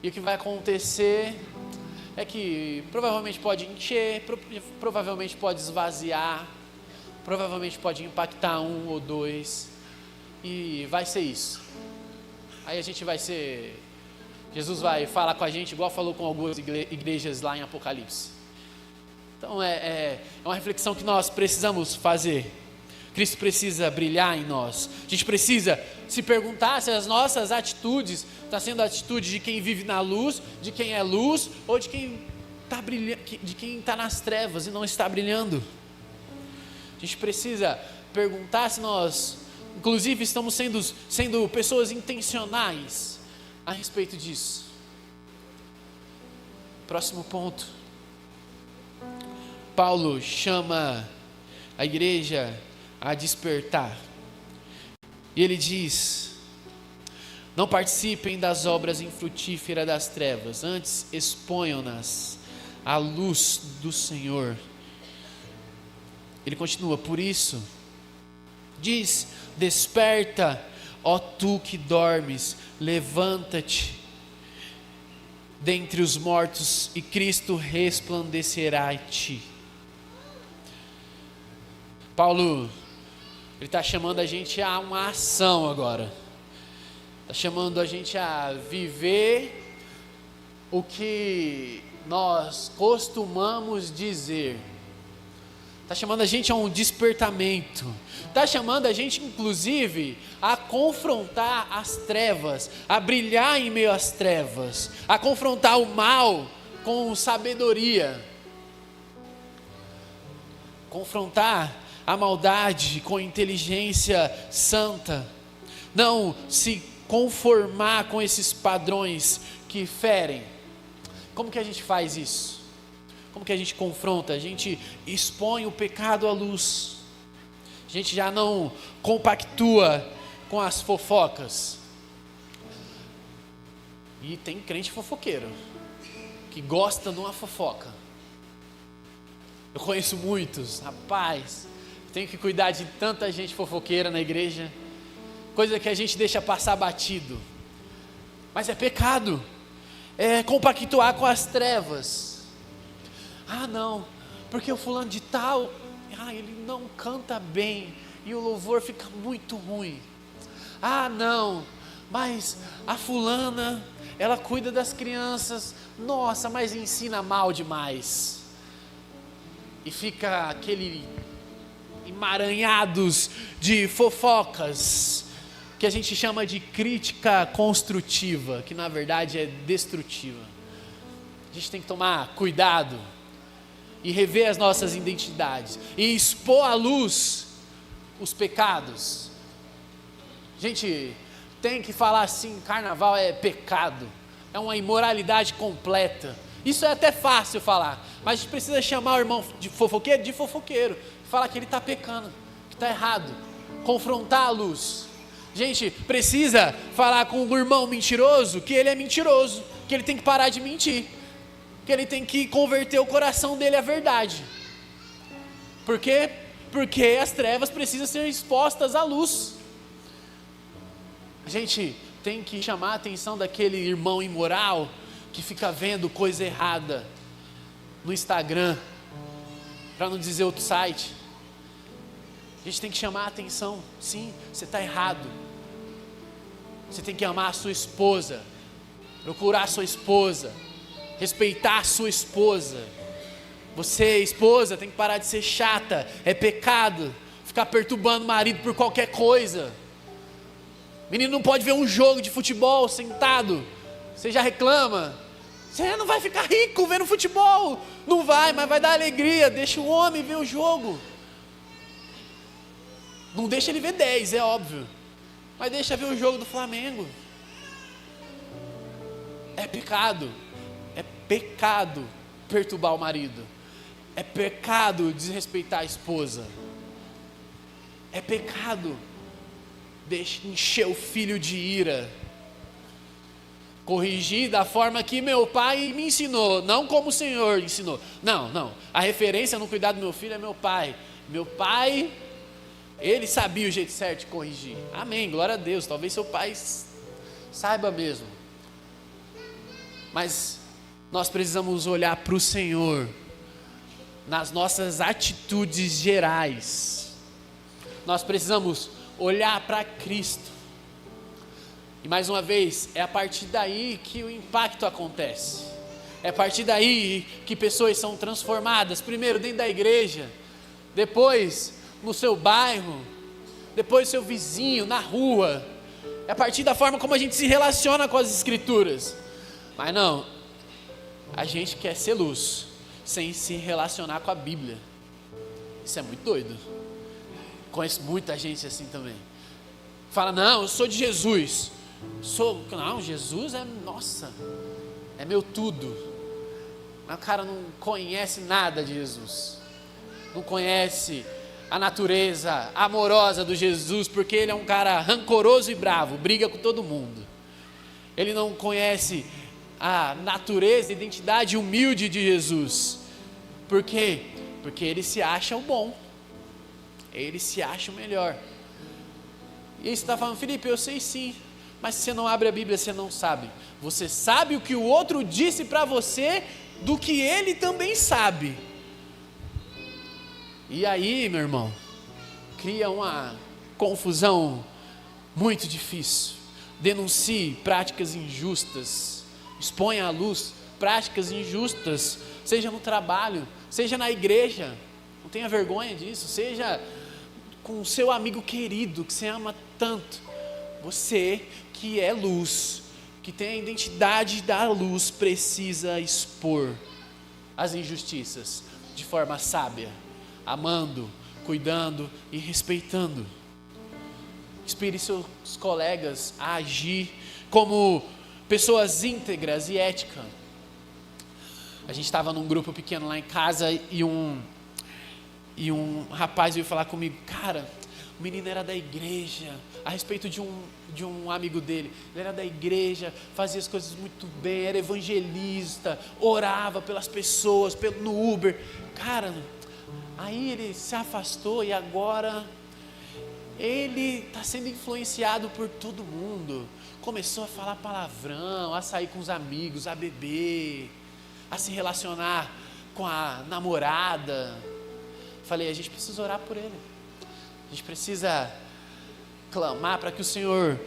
E o que vai acontecer é que provavelmente pode encher, provavelmente pode esvaziar, provavelmente pode impactar um ou dois. E vai ser isso. Aí a gente vai ser... Jesus vai falar com a gente igual falou com algumas igrejas lá em Apocalipse. Então é uma reflexão que nós precisamos fazer. Cristo precisa brilhar em nós. A gente precisa se perguntar se as nossas atitudes estão sendo a atitude de quem vive na luz, de quem é luz, ou de quem está brilhando, de quem está nas trevas e não está brilhando. A gente precisa perguntar se nós, inclusive, estamos sendo pessoas intencionais a respeito disso. Próximo ponto. Paulo chama a igreja a despertar. E ele diz: não participem das obras infrutíferas das trevas, antes exponham-nas à luz do Senhor. Ele continua: por isso, diz: desperta, ó tu que dormes, levanta-te dentre os mortos, e Cristo resplandecerá em ti. Paulo, ele está chamando a gente a uma ação agora. Está chamando a gente a viver o que nós costumamos dizer. Está chamando a gente a um despertamento. Está chamando a gente, inclusive, a confrontar as trevas, a brilhar em meio às trevas, a confrontar o mal com sabedoria, confrontar a maldade com inteligência santa, não se conformar com esses padrões que ferem. Como que a gente faz isso? Como que a gente confronta? A gente expõe o pecado à luz. A gente já não compactua com as fofocas. E tem crente fofoqueiro que gosta de uma fofoca. Eu conheço muitos, rapaz. Tenho que cuidar de tanta gente fofoqueira na igreja. Coisa que a gente deixa passar batido. Mas é pecado. É compactuar com as trevas. Ah, não, porque o fulano de tal, ele não canta bem e o louvor fica muito ruim. Ah, não, mas a fulana, ela cuida das crianças, nossa, mas ensina mal demais. E fica aquele emaranhados de fofocas, que a gente chama de crítica construtiva, que na verdade é destrutiva. A gente tem que tomar cuidado e rever as nossas identidades e expor à luz os pecados. A gente tem que falar assim: carnaval é pecado, é uma imoralidade completa. Isso é até fácil falar, mas a gente precisa chamar o irmão de fofoqueiro, falar que ele está pecando, que está errado, confrontar a luz. A gente precisa falar com o irmão mentiroso que ele é mentiroso, que ele tem que parar de mentir, que ele tem que converter o coração dele à verdade. Por quê? Porque as trevas precisam ser expostas à luz. A gente tem que chamar a atenção daquele irmão imoral que fica vendo coisa errada no Instagram, para não dizer outro site. A gente tem que chamar a atenção. Sim, você está errado. Você tem que amar a sua esposa, procurar a sua esposa, respeitar a sua esposa. Você, esposa, tem que parar de ser chata. É pecado ficar perturbando o marido por qualquer coisa. Menino não pode ver um jogo de futebol sentado. Você já reclama. Você não vai ficar rico vendo futebol. Não vai, mas vai dar alegria. Deixa o homem ver o jogo. Não deixa ele ver 10, é óbvio, mas deixa ver o jogo do Flamengo. É pecado perturbar o marido. É pecado desrespeitar a esposa. É pecado encher o filho de ira. Corrigir da forma que meu pai me ensinou, não como o Senhor ensinou. Não, a referência no cuidado do meu filho é meu pai. Meu pai, ele sabia o jeito certo de corrigir. Amém, glória a Deus. Talvez seu pai saiba mesmo. Mas nós precisamos olhar para o Senhor nas nossas atitudes gerais. Nós precisamos olhar para Cristo. E mais uma vez, é a partir daí que o impacto acontece. É a partir daí que pessoas são transformadas. Primeiro dentro da igreja, depois no seu bairro, depois no seu vizinho, na rua. É a partir da forma como a gente se relaciona com as Escrituras. Mas não, a gente quer ser luz sem se relacionar com a Bíblia. Isso é muito doido. Conheço muita gente assim também. Fala, não, eu sou de Jesus. Não, Jesus é meu tudo. Mas o cara não conhece nada de Jesus. Não conhece a natureza amorosa do Jesus, porque ele é um cara rancoroso e bravo, briga com todo mundo. Ele não conhece a natureza, a identidade humilde de Jesus. Por quê? Porque ele se acha o bom. Ele se acha o melhor. E aí você está falando, Felipe, eu sei sim, mas se você não abre a Bíblia, você não sabe. Você sabe o que o outro disse para você, do que ele também sabe. E aí, meu irmão, cria uma confusão muito difícil. Denuncie práticas injustas, exponha à luz práticas injustas, seja no trabalho, seja na igreja, não tenha vergonha disso, seja com o seu amigo querido, que você ama tanto. Você que é luz, que tem a identidade da luz, precisa expor as injustiças de forma sábia, amando, cuidando e respeitando. Inspire seus colegas a agir como pessoas íntegras e éticas. A gente estava num grupo pequeno lá em casa e um rapaz veio falar comigo, cara, o menino era da igreja, a respeito de um amigo dele. Ele era da igreja, fazia as coisas muito bem, era evangelista, orava pelas pessoas, no Uber. Cara, aí ele se afastou e agora ele está sendo influenciado por todo mundo. Começou a falar palavrão, a sair com os amigos, a beber, a se relacionar com a namorada. Falei, a gente precisa orar por ele. A gente precisa clamar para que o Senhor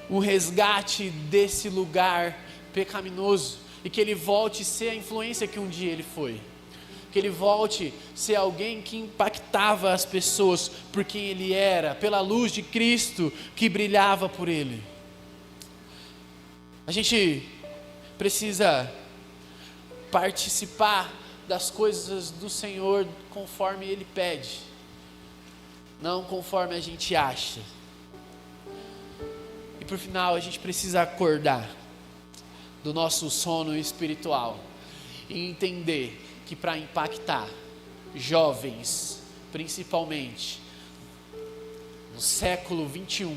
o resgate desse lugar pecaminoso e que ele volte a ser a influência que um dia ele foi. Que ele volte a ser alguém que impactava as pessoas por quem ele era, pela luz de Cristo que brilhava por ele. A gente precisa participar das coisas do Senhor conforme Ele pede, não conforme a gente acha. E por final, a gente precisa acordar do nosso sono espiritual e entender que para impactar jovens, principalmente no século 21,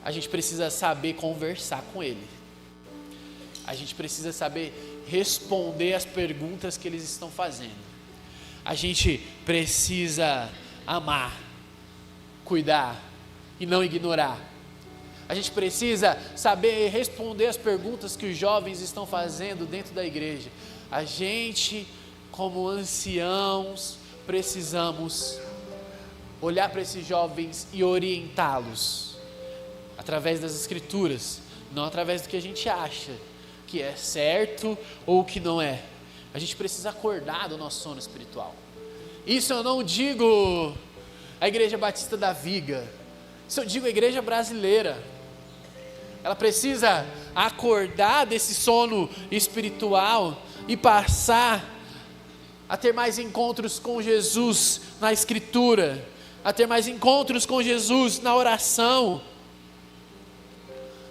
a gente precisa saber conversar com Ele. A gente precisa saber responder as perguntas que eles estão fazendo. A gente precisa amar, cuidar e não ignorar. A gente precisa saber responder as perguntas que os jovens estão fazendo dentro da igreja. A gente, como anciãos, precisamos olhar para esses jovens e orientá-los através das Escrituras, não através do que a gente acha que é certo ou que não é. A gente precisa acordar do nosso sono espiritual. Isso eu não digo a Igreja Batista da Viga, isso eu digo a igreja brasileira. Ela precisa acordar desse sono espiritual e passar a ter mais encontros com Jesus na Escritura, a ter mais encontros com Jesus na oração,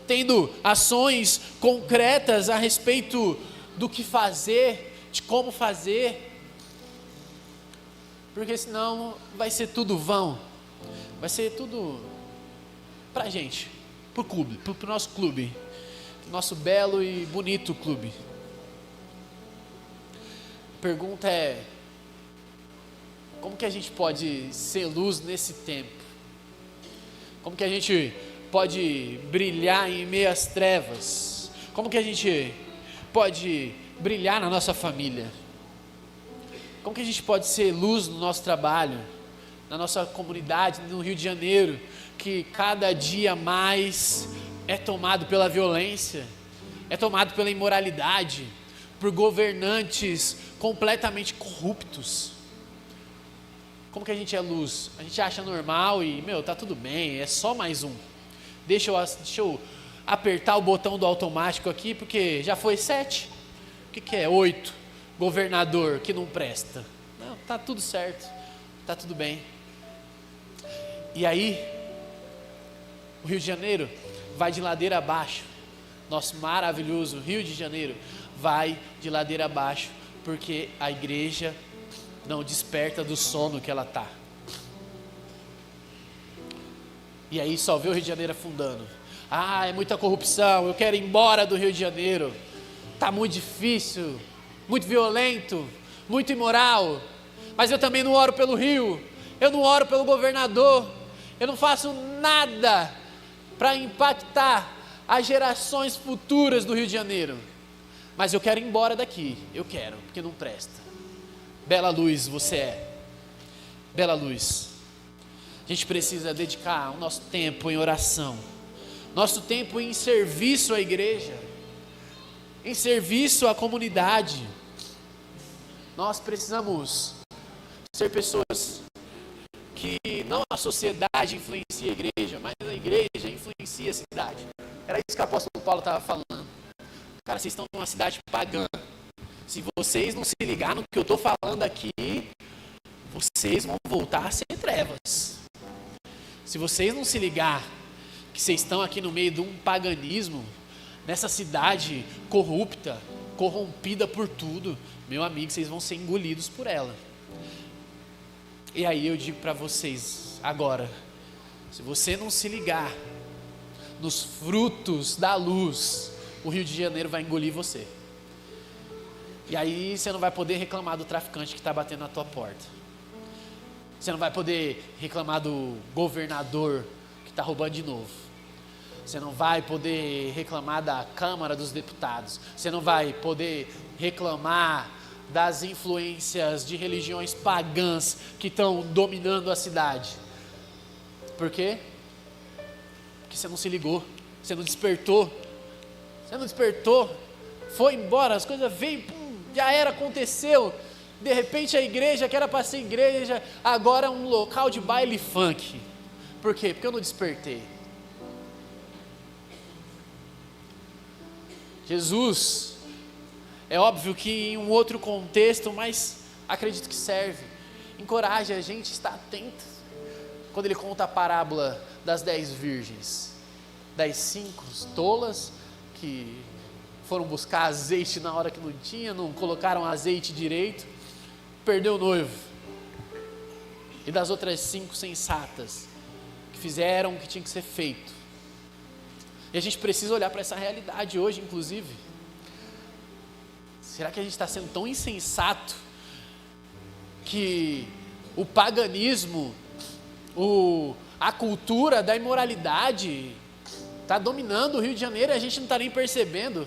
tendo ações concretas a respeito do que fazer, de como fazer, porque senão vai ser tudo vão, vai ser tudo pra gente, pro clube, pro nosso clube, nosso belo e bonito clube. A pergunta é: como que a gente pode ser luz nesse tempo? Como que a gente pode brilhar em meio às trevas? Como que a gente pode brilhar na nossa família? Como que a gente pode ser luz no nosso trabalho, na nossa comunidade, no Rio de Janeiro, que cada dia mais é tomado pela violência, é tomado pela imoralidade, por governantes completamente corruptos? Como que a gente é luz? A gente acha normal e, tá tudo bem, é só mais um. Deixa eu apertar o botão do automático aqui, porque já foi 7. O que é 8? Governador que não presta. Não, tá tudo certo, tá tudo bem. E aí, o Rio de Janeiro vai de ladeira abaixo. Nosso maravilhoso Rio de Janeiro vai de ladeira abaixo, porque a igreja não desperta do sono que ela está. E aí só vê o Rio de Janeiro afundando. Ah, é muita corrupção, eu quero ir embora do Rio de Janeiro. Está muito difícil, muito violento, muito imoral. Mas eu também não oro pelo Rio, eu não oro pelo governador, eu não faço nada para impactar as gerações futuras do Rio de Janeiro. Mas eu quero ir embora daqui, eu quero, porque não presta. Bela luz você é, bela luz. A gente precisa dedicar o nosso tempo em oração, nosso tempo em serviço à igreja, em serviço à comunidade. Nós precisamos ser pessoas que não a sociedade influencia a igreja, mas a igreja influencia a cidade. Era isso que o apóstolo Paulo estava falando. Cara, vocês estão numa cidade pagã. Se vocês não se ligar no que eu estou falando aqui, vocês vão voltar a ser trevas. Se vocês não se ligar que vocês estão aqui no meio de um paganismo, nessa cidade corrupta, corrompida por tudo, meu amigo, vocês vão ser engolidos por ela. E aí eu digo para vocês agora, se você não se ligar nos frutos da luz, o Rio de Janeiro vai engolir você. E aí você não vai poder reclamar do traficante que está batendo na tua porta. Você não vai poder reclamar do governador que está roubando de novo. Você não vai poder reclamar da Câmara dos Deputados. Você não vai poder reclamar das influências de religiões pagãs que estão dominando a cidade. Por quê? Porque você não se ligou, você não despertou. Você não despertou, foi embora, as coisas veio, já era, aconteceu. De repente a igreja, que era para ser igreja, agora é um local de baile funk. Por quê? Porque eu não despertei. Jesus, é óbvio que em um outro contexto, mas acredito que serve, encoraja a gente a estar atento. Quando ele conta a parábola das 10 virgens, das 5 tolas, que foram buscar azeite na hora que não tinha, não colocaram azeite direito, perdeu o noivo. E das outras 5 sensatas, que fizeram o que tinha que ser feito. E a gente precisa olhar para essa realidade hoje, inclusive. Será que a gente está sendo tão insensato que o paganismo, a cultura da imoralidade está dominando o Rio de Janeiro e a gente não está nem percebendo?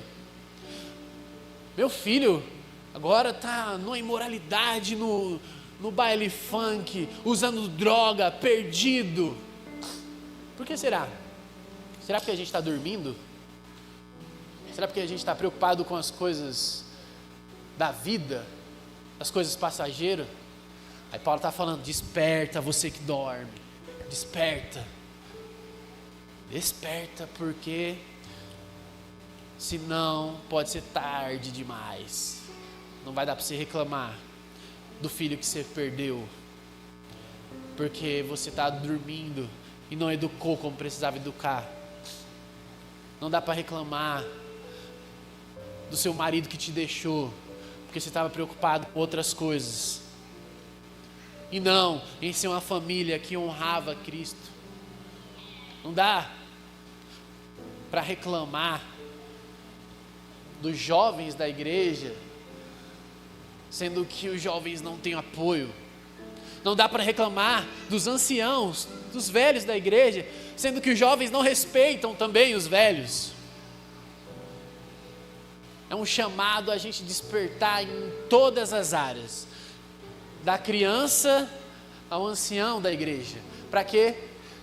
Meu filho agora está numa imoralidade, no baile funk, usando droga, perdido. Por que será? Será porque a gente está dormindo? Será porque a gente está preocupado com as coisas da vida, as coisas passageiras? Aí Paulo está falando, desperta você que dorme, desperta. Desperta, porque senão pode ser tarde demais. Não vai dar para você reclamar do filho que você perdeu, porque você está dormindo e não educou como precisava educar. Não dá para reclamar do seu marido que te deixou, porque você estava preocupado com outras coisas. E não em ser uma família que honrava Cristo. Não dá para reclamar dos jovens da igreja, sendo que os jovens não têm apoio. Não dá para reclamar dos anciãos, dos velhos da igreja, sendo que os jovens não respeitam também os velhos. É um chamado a gente despertar em todas as áreas, da criança ao ancião da igreja. Para quê?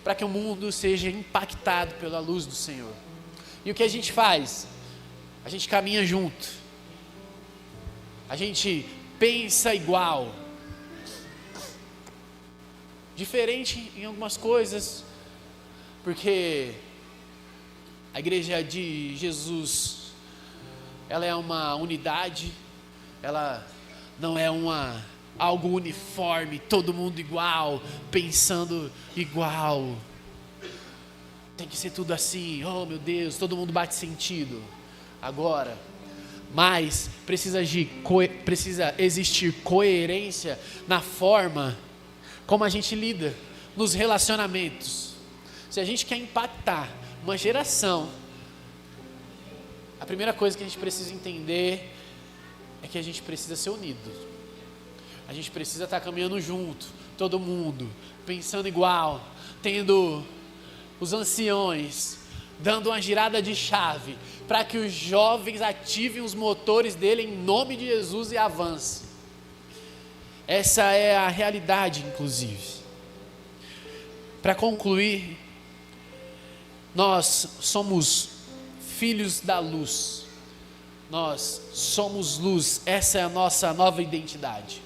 Para que o mundo seja impactado pela luz do Senhor. E o que a gente faz? A gente caminha junto, a gente pensa igual, diferente em algumas coisas, porque a igreja de Jesus, ela é uma unidade, ela não é algo uniforme, todo mundo igual, pensando igual. Tem que ser tudo assim, oh meu Deus, todo mundo bate sentido. Agora, mas precisa existir coerência na forma como a gente lida nos relacionamentos. Se a gente quer impactar uma geração, a primeira coisa que a gente precisa entender é que a gente precisa ser unido. A gente precisa estar caminhando junto, todo mundo, pensando igual, tendo os anciões dando uma girada de chave, para que os jovens ativem os motores dele em nome de Jesus e avancem. Essa é a realidade, inclusive. Para concluir, nós somos filhos da luz, nós somos luz, essa é a nossa nova identidade.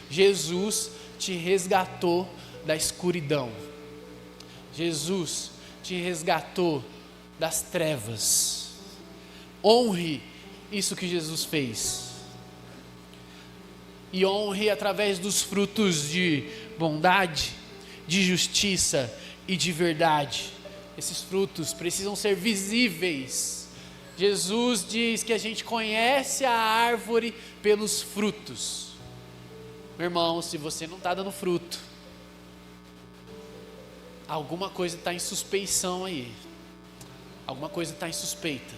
Jesus te resgatou da escuridão, Jesus te resgatou das trevas. Honre isso que Jesus fez, e honre através dos frutos de bondade, de justiça e de verdade. Esses frutos precisam ser visíveis. Jesus diz que a gente conhece a árvore pelos frutos. Meu irmão, se você não está dando fruto, alguma coisa está em suspeição aí, alguma coisa está em suspeita.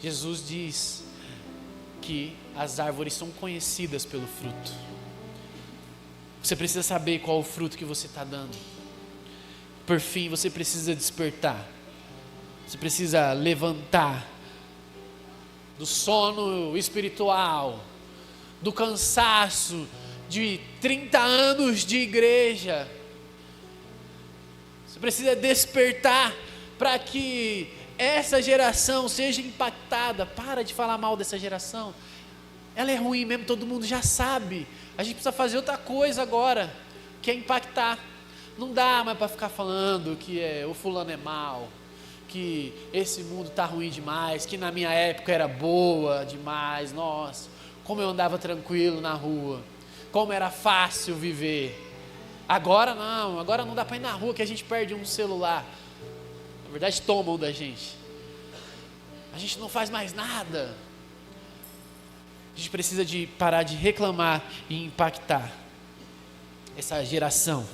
Jesus diz que as árvores são conhecidas pelo fruto. Você precisa saber qual o fruto que você está dando. Por fim, você precisa despertar. Você precisa levantar do sono espiritual, do cansaço de 30 anos de igreja. Você precisa despertar para que essa geração seja impactada. Para de falar mal dessa geração. Ela é ruim mesmo, todo mundo já sabe. A gente precisa fazer outra coisa agora, que é impactar. Não dá mais para ficar falando que o fulano é mau, que esse mundo está ruim demais, que na minha época era boa demais. Nossa, como eu andava tranquilo na rua, como era fácil viver. Agora não dá para ir na rua que a gente perde um celular. Na verdade tomam da gente. A gente não faz mais nada. A gente precisa de parar de reclamar e impactar essa geração.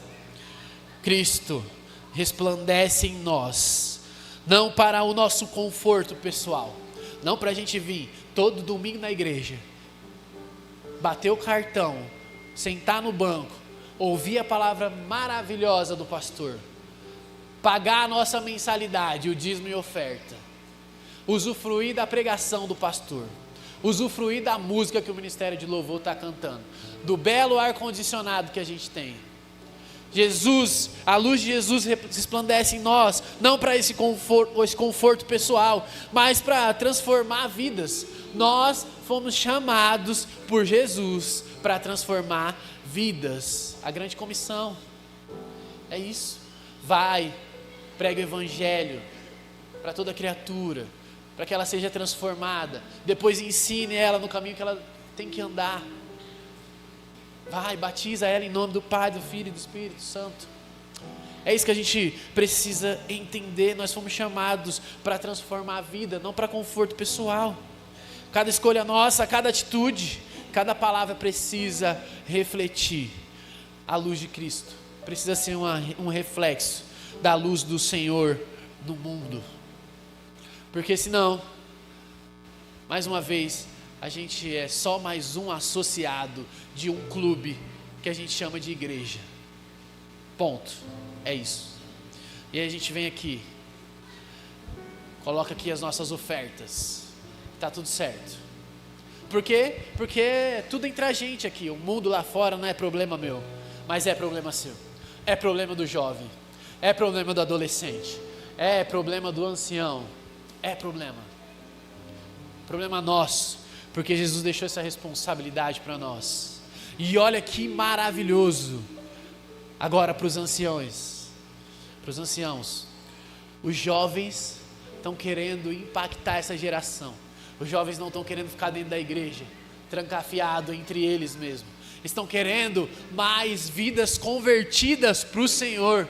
Cristo resplandece em nós, não para o nosso conforto pessoal, não para a gente vir todo domingo na igreja, bater o cartão, sentar no banco, ouvir a palavra maravilhosa do pastor, pagar a nossa mensalidade, o dízimo e oferta, usufruir da pregação do pastor, usufruir da música que o Ministério de Louvor está cantando, do belo ar-condicionado que a gente tem. Jesus, a luz de Jesus resplandece em nós, não para esse conforto pessoal, mas para transformar vidas. Nós fomos chamados por Jesus para transformar vidas. A grande comissão é isso. Vai, prega o evangelho para toda criatura, para que ela seja transformada. Depois ensine ela no caminho que ela tem que andar. Vai, batiza ela em nome do Pai, do Filho e do Espírito Santo. É isso que a gente precisa entender. Nós fomos chamados para transformar a vida, não para conforto pessoal. Cada escolha nossa, cada atitude, cada palavra precisa refletir a luz de Cristo. Precisa ser um reflexo da luz do Senhor no mundo. Porque senão, mais uma vez, a gente é só mais um associado de um clube que a gente chama de igreja. Ponto. É isso. E aí a gente vem aqui, coloca aqui as nossas ofertas. Tá tudo certo. Por quê? Porque é tudo entre a gente aqui. O mundo lá fora não é problema meu, mas é problema seu. É problema do jovem. É problema do adolescente. É problema do ancião. É problema. Problema nosso. Porque Jesus deixou essa responsabilidade para nós. E olha que maravilhoso. Agora para os anciões. Para os anciãos. Os jovens estão querendo impactar essa geração. Os jovens não estão querendo ficar dentro da igreja, trancafiado entre eles mesmos. Estão querendo mais vidas convertidas para o Senhor.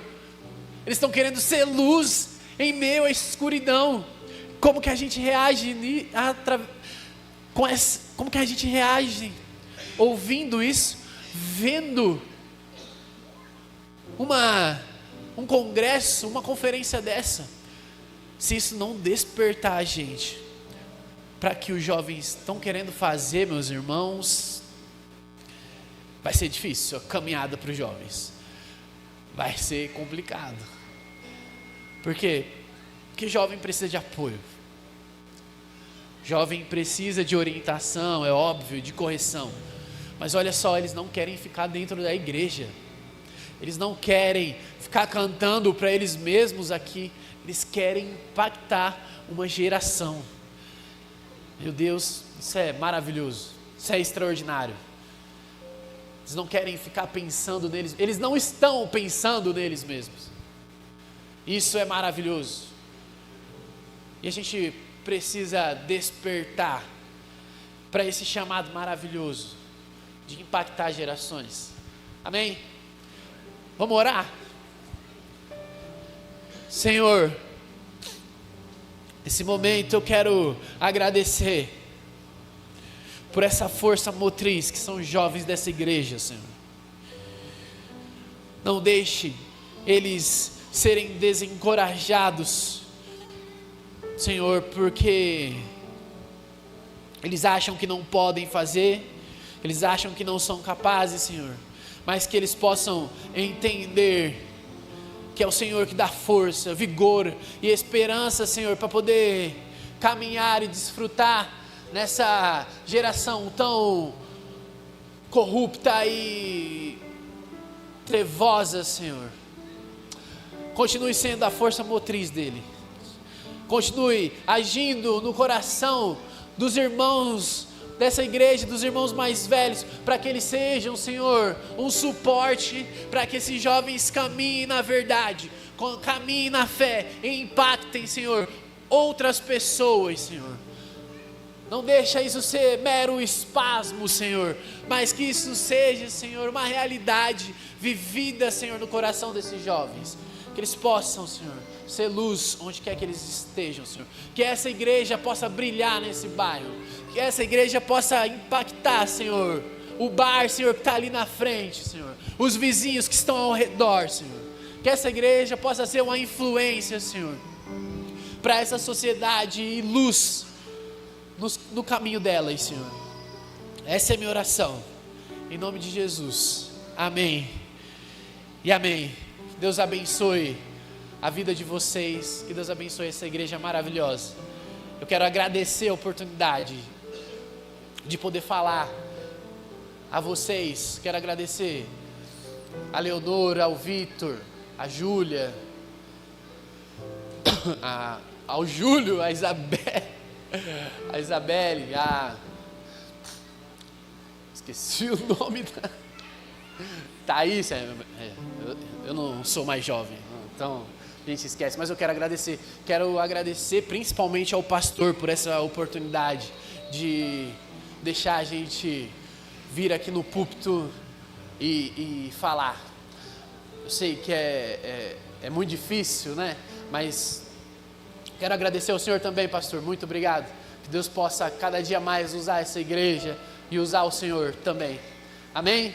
Eles estão querendo ser luz em meio à escuridão. Como que a gente reage como que a gente reage ouvindo isso, vendo um congresso, uma conferência dessa? Se isso não despertar a gente para que os jovens estão querendo fazer, meus irmãos, vai ser difícil a caminhada para os jovens. Vai ser complicado. Por quê? Porque jovem precisa de apoio. Jovem precisa de orientação, é óbvio, de correção. Mas olha só, eles não querem ficar dentro da igreja. Eles não querem ficar cantando para eles mesmos aqui. Eles querem impactar uma geração. Meu Deus, isso é maravilhoso. Isso é extraordinário. Eles não querem ficar pensando neles. Eles não estão pensando neles mesmos. Isso é maravilhoso. E a gente precisa despertar para esse chamado maravilhoso de impactar gerações. Amém? Vamos orar? Senhor, nesse momento eu quero agradecer por essa força motriz que são os jovens dessa igreja, Senhor. Não deixe eles serem desencorajados, Senhor, porque eles acham que não podem fazer, eles acham que não são capazes, Senhor, mas que eles possam entender que é o Senhor que dá força, vigor e esperança, Senhor, para poder caminhar e desfrutar nessa geração tão corrupta e trevosa, Senhor. Continue sendo a força motriz dele. Continue agindo no coração dos irmãos dessa igreja, dos irmãos mais velhos, para que eles sejam, Senhor, um suporte para que esses jovens caminhem na verdade, caminhem na fé e impactem, Senhor, outras pessoas, Senhor. Não deixa isso ser mero espasmo, Senhor, mas que isso seja, Senhor, uma realidade vivida, Senhor, no coração desses jovens. Que eles possam, Senhor, ser luz onde quer que eles estejam, Senhor. Que essa igreja possa brilhar nesse bairro. Que essa igreja possa impactar, Senhor, o bar, Senhor, que está ali na frente, Senhor. Os vizinhos que estão ao redor, Senhor. Que essa igreja possa ser uma influência, Senhor, para essa sociedade e luz no caminho delas, Senhor. Essa é a minha oração. Em nome de Jesus. Amém. E amém. Deus abençoe a vida de vocês. Que Deus abençoe essa igreja maravilhosa. Eu quero agradecer a oportunidade de poder falar a vocês. Quero agradecer a Leonora, ao Vitor, a Júlia, ao Júlio, a Isabelle, esqueci o nome da Thaís. Eu não sou mais jovem, então a gente esquece, mas eu quero agradecer principalmente ao pastor por essa oportunidade de deixar a gente vir aqui no púlpito e falar. Eu sei que é muito difícil, né? Mas quero agradecer ao Senhor também, pastor. Muito obrigado. Que Deus possa cada dia mais usar essa igreja e usar o Senhor também. Amém?